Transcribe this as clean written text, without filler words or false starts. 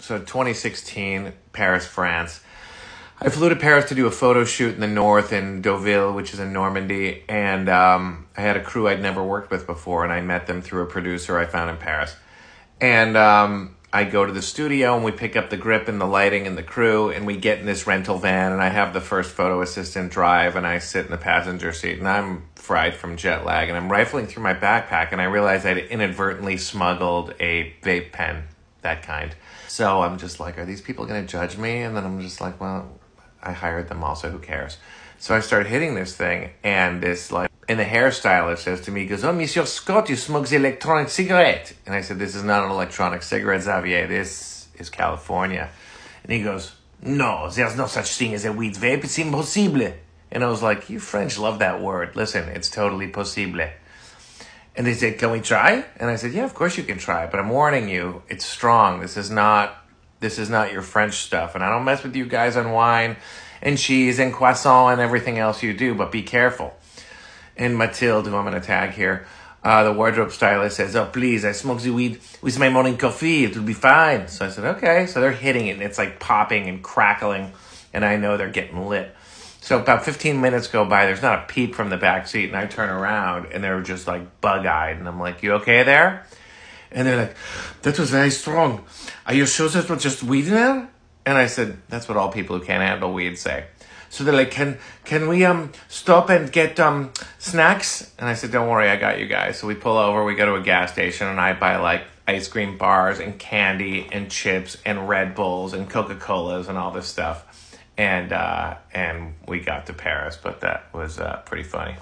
So 2016, Paris, France. I flew to Paris to do a photo shoot in the north in Deauville, which is in Normandy. And I had a crew I'd never worked with before, and I met them through a producer I found in Paris. And I go to the studio, and we pick up the grip and the lighting and the crew, and we get in this rental van, and I have the first photo assistant drive, and I sit in the passenger seat, and I'm fried from jet lag, and I'm rifling through my backpack, and I realize I'd inadvertently smuggled a vape pen, that kind. So I'm just like, are these people going to judge me? And then I'm just like, well, I hired them also, who cares? So I start hitting this thing, and and the hairstylist says to me, he goes, "Oh, Monsieur Scott, you smoke the electronic cigarette." And I said, "This is not an electronic cigarette, Xavier. This is California." And he goes, "No, there's no such thing as a weed vape. It's impossible." And I was like, you French love that word. Listen, it's totally possible. And they said, "Can we try?" And I said, "Yeah, of course you can try, but I'm warning you, it's strong. This is not your French stuff. And I don't mess with you guys on wine and cheese and croissant and everything else you do, but be careful." And Mathilde, who I'm going to tag here, the wardrobe stylist, says, "Oh, please, I smoke the weed with my morning coffee. It will be fine." So I said, okay. So they're hitting it, and it's like popping and crackling, and I know they're getting lit. So about 15 minutes go by. There's not a peep from the back seat, and I turn around, and they're just like bug-eyed. And I'm like, "You okay there?" And they're like, "That was very strong. Are you sure that was just weed in there?" And I said, "That's what all people who can't handle weed say." So they're like, can we stop and get snacks? And I said, "Don't worry, I got you guys." So we pull over, we go to a gas station, and I buy like ice cream bars and candy and chips and Red Bulls and Coca-Colas and all this stuff. And we got to Paris, but that was pretty funny.